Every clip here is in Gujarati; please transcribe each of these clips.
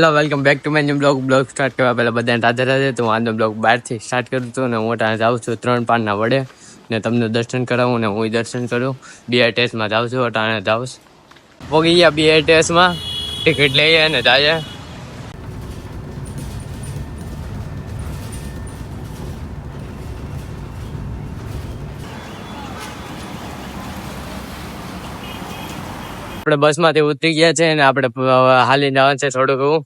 Hello welcome back to my new blog start કરવા પહેલાં બધાને રાધે રાધે. તો હું આજનો બ્લોગ બહારથી સ્ટાર્ટ કરું છું ને હું ત્યાં જાઉં છું 3 પાનના વડે ને તમને દર્શન કરાવું ને હું દર્શન કરું. BITSમાં જાઉં છું અટાણે જાઉં પોગી ગયા BITSમાં ટિકિટ લઈએ ને જાય. આપણે બસમાંથી ઉતરી ગયા છે ને આપણે હાલીને જવાનું છે થોડુંક એવું.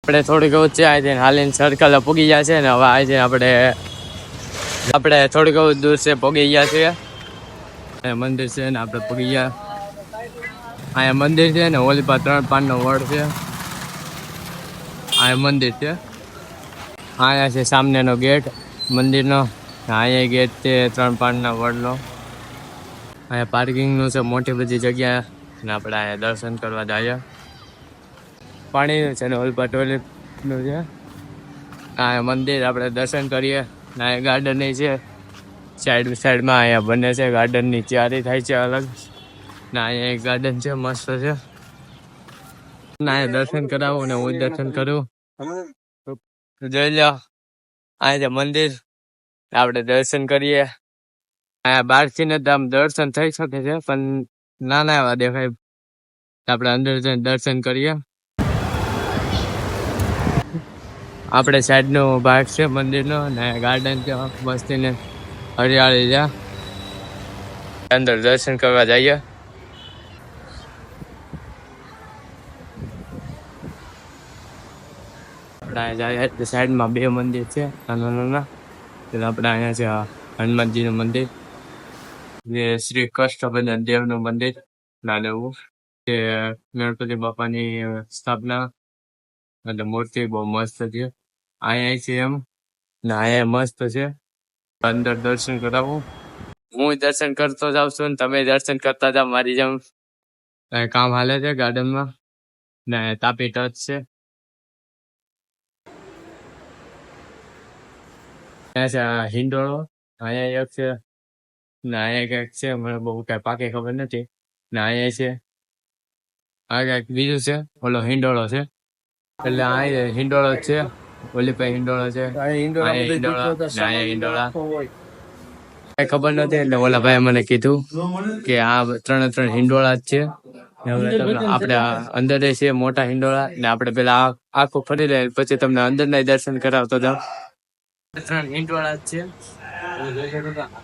આપણે થોડીક એવું છે આ હાલીને સર્કલ પૂગી ગયા છે ને હવે આજે આપણે થોડીક એવું દૂર છે પોગી ગયા છીએ. મંદિર છે ને આપણે પોગી ગયા. અહીંયા મંદિર છે ને ઓલી પર 3 પાનનો વડ છે. અહીંયા મંદિર છે. અહીંયા છે સામનેનો ગેટ મંદિરનો. અહીંયા ગેટ છે 3 પાનના વડનો. અહીંયા પાર્કિંગનું છે મોટી બધી જગ્યા ને આપણે અહીંયા દર્શન કરવા જઈએ. પાણીનું છે ને ઓલ પર ટોયલેટનું છે. અહીંયા મંદિર આપણે દર્શન કરીએ ને અહીંયા ગાર્ડન છે સાઈડમાં અહીંયા બને છે ગાર્ડનની તૈયારી થાય છે અલગ ને અહીંયા એક ગાર્ડન છે મસ્ત છે ને અહીંયા દર્શન કરાવું ને હું દર્શન કરું. જોઈ લો અહીંયા મંદિર આપણે દર્શન કરીએ. અહીંયા બહારથી ને આમ દર્શન થઈ શકે છે પણ નાના એવા દેખાય. આપણે અંદર જઈને દર્શન કરીએ. આપણે સાઈડનો ભાગ છે મંદિરનો ને ગાર્ડન છે મસ્તીને હરિયાળી છે. અંદર દર્શન કરવા જઈએ. આપણે અહીંયા જઈએ સાઈડમાં 2 મંદિર છે નાના નાના. આપણે અહીંયા છે હનુમાનજીનું મંદિર, જે શ્રી કષ્ટભંજન દેવનું મંદિર નાનું જે ગણપતિ બાપાની સ્થાપના એટલે મૂર્તિ બહુ મસ્ત છે. અહીંયા છે એમ ને અહીંયા મસ્ત છે. અંદર દર્શન કરાવું. હું દર્શન કરતો જાઉં છું ને તમે દર્શન કરતા જાવ મારી જેમ. કામ હાલે છે ગાર્ડનમાં ને તાપી ટચ છે. અહીંયા છે હિંડોળો અહીંયા એક છે ને અહીંયા કંઈક છે મને બહુ કઈ પાકી ખબર નથી ને અહીંયા છે આ કંઈક બીજું છે. ઓલો હિંડોળો છે એટલે આ હિંડોળો છે. ઓલી પાસે હિંડોળો છે. અહીંયા હિંડોળા કઈ ખબર નથી એટલે ઓલા ભાઈ મને કીધું કે આ 3 હિંડોળા જ છે. આપણે અંદર છે મોટા હિંડોળા ને આપણે પેલા આખું ફરી લે પછી તમને અંદર ના દર્શન કરાવતો જાવ. 3 હિંડોળા જ છે.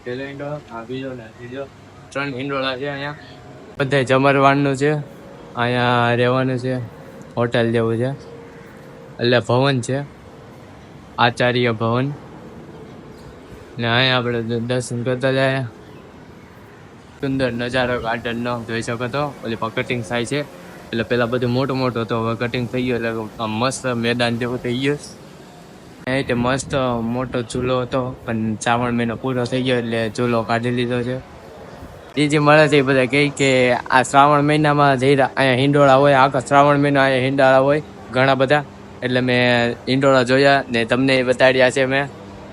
પેલો હિંડોળો આ બીજો ને ત્રીજો 3 હિંડોળા છે. અહીંયા બધા જમરવાડનું છે. અહીંયા રહેવાનું છે હોટલ જેવું છે એટલે ભવન છે આચાર્ય ભવન ને અહીંયા આપણે દર્શન કરતા જાય. સુંદર નજારો ગાર્ડનનો જોઈ શકો તો. ઓલી પર કટિંગ થાય છે એટલે પેલા બધું મોટું મોટું હતો હવે કટિંગ થઈ ગયું એટલે મસ્ત મેદાન જેવું થઈ ગયું. એ મસ્ત મોટો ચૂલો હતો પણ શ્રાવણ મહિનો પૂરો થઈ ગયો એટલે ચૂલો કાઢી લીધો છે. બીજી મળે છે એ બધા કહે કે આ શ્રાવણ મહિનામાં જઈ અહીંયા હિંડોળા હોય. આખા શ્રાવણ મહિનો અહીંયા હિંડોળા હોય ઘણા બધા એટલે મેં હિંડોળા જોયા ને તમને બતાડ્યા છે મેં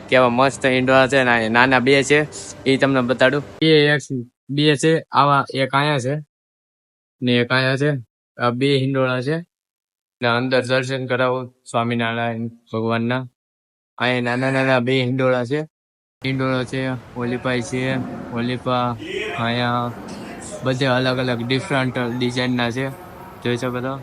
કેવા મસ્ત હિંડોળા છે ને નાના 2 છે એ તમને બતાડું. 2 છે આવા એક અહીંયા છે ને એક અહીંયા છે. આ 2 હિંડોળા છે ને અંદર દર્શન કરાવું સ્વામિનારાયણ ભગવાનના. અહીંયા નાના 2 હિંડોળા છે. હિંડોળો છે ઓલીપાઈ છે ઓલીપા અહીંયા બધે અલગ અલગ ડિફરન્ટ ડિઝાઇનના છે જોઈ શકો તો.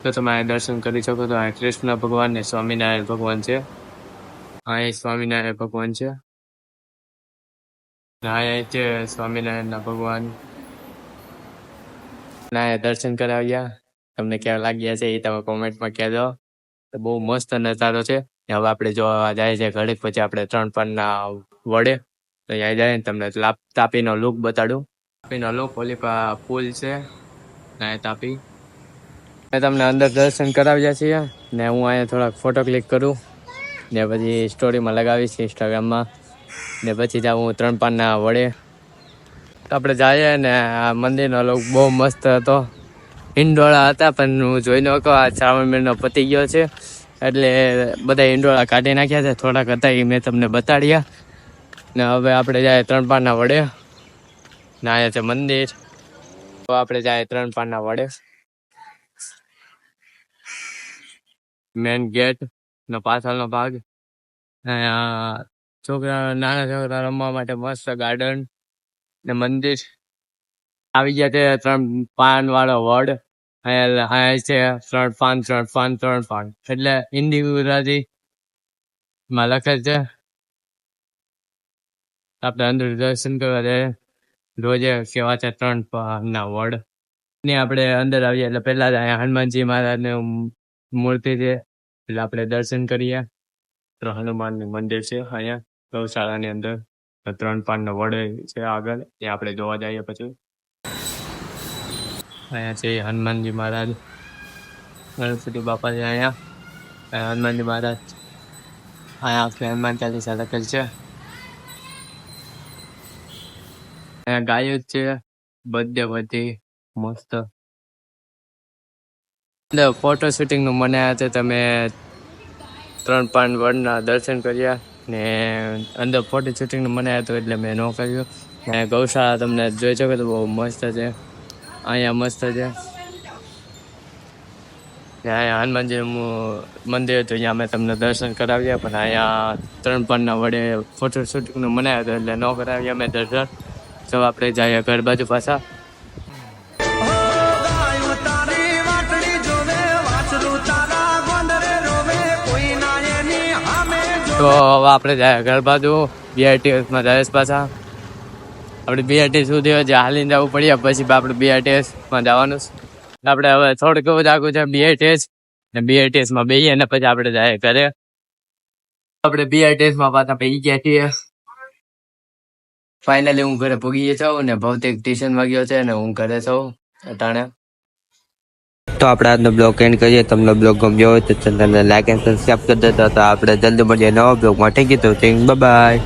તો તમે આ દર્શન કરી શકો તો. આ કૃષ્ણ ભગવાન ને સ્વામિનારાયણ ભગવાન છે. અહીંયા સ્વામિનારાયણ ભગવાન છે. અહીંયા છે સ્વામિનારાયણના ભગવાન. અહીંયા દર્શન કરાવ્યા. તમને કેવા લાગ્યા છે એ તમે કોમેન્ટમાં કહેજો. તો બહુ મસ્ત નજારો છે. હવે આપણે જોવા જાય છે ઘડીક પછી આપણે 3 પાનના વડે તો અહીંયા જાય ને તમને તાપીનો લુક બતાડું. તાપીનો લુક ઓલી પુલ છે ને તાપી. તમને અંદર દર્શન કરાવ્યા છીએ ને હું અહીંયા થોડાક ફોટો ક્લિક કરું ને પછી સ્ટોરીમાં લગાવીશ ઇન્સ્ટાગ્રામમાં ને પછી જાઉં હું 3 પાનના વડે. આપણે જઈએ ને આ મંદિરનો લુક બહુ મસ્ત હતો. હિંડોળા હતા પણ હું જોઈ ન કહો આ શ્રાવણ મહિનો પતી ગયો છે એટલે બધા હિંડોળા કાઢી નાખ્યા છે. થોડાક હતા એ મેં તમને બતાડ્યા ને હવે આપણે જાય 3 પાનના વડે. ને અહીંયા છે મંદિર. તો આપણે જાય 3 પાનના વડે. મેન ગેટ નો પાછળનો ભાગ. અહીંયા નાના છોકરા રમવા માટે મસ્ત ગાર્ડન ને મંદિર. આવી ગયા છે 3 પાન વાળો વડ. અહીંયા છે 3 પાન 3 પાન 3 પાન એટલે હિન્દી ગુજરાતી માં લખેલ છે. આપણે અંદર દર્શન કરવા જાય. રોજે કેવા છે 3 પાનના વડ. ને આપણે અંદર આવીએ એટલે પહેલા જ અહીંયા હનુમાનજી મહારાજની મૂર્તિ છે એટલે આપણે દર્શન કરીએ. તો હનુમાનનું મંદિર છે અહીંયા ગૌશાળાની અંદર. 3 પાનનો વડ છે આગળ એ આપણે જોવા જઈએ. પછી અહીંયા છે હનુમાનજી મહારાજ, ગણપતિ બાપા છે અહીંયા. હનુમાનજી મહારાજ અહીંયા આપણે હનુમાન ચાલીસા લખેલ છે. અહીંયા ગાયો જ છે બધે બધી મસ્ત. ફોટો શૂટિંગ નું મને છે. તમે 3 પાન વડના દર્શન કર્યા ને અંદર ફોટો શૂટિંગ નું મને હતું એટલે મેં ન કર્યું. ગૌશાળા તમને જોઈ શકો તો બહુ મસ્ત છે. અહીંયા મસ્ત છે. અહીંયા હનુમાનજીનું મંદિર હતું અહીંયા મેં તમને દર્શન કરાવ્યા. પણ અહીંયા 3 પાનના વડે ફોટો શૂટિંગનું મનાય હતું એટલે ન કરાવ્યા મેં દર્શન. તો આપણે જઈએ ઘર બાજુ પાછા. તો હવે આપણે જાય ઘર બાજુ. BRTS માં જાય પાછા. આપણે BRTS સુધી હજી હાલીને જવું પડ્યા પછી આપણે BRTS માં જવાનું. આપણે હવે થોડુંક એવું આગું છે BRTS ને BRTS માં બેસીએ ને પછી આપણે જાય ઘરે. આપણે BRTS માં પાછા બેસી ગયા છીએ. ફાઇનલી હું ઘરે પહોંચી જાઉં ને ભૌતિક ટ્યુશન વાગ્યો છે ને હું ઘરે છું અટાણે. તો આપણે આજનો બ્લોગ એન્ડ કરીએ. તમને બ્લોગ ગમ્યો હોય તો ચેનલને લાઈક એન્ડ સબસ્ક્રાઇબ કરી દેજો. તો આપણે જલ્દી મળીએ નવા બ્લોગમાં. Thank you. Bye bye.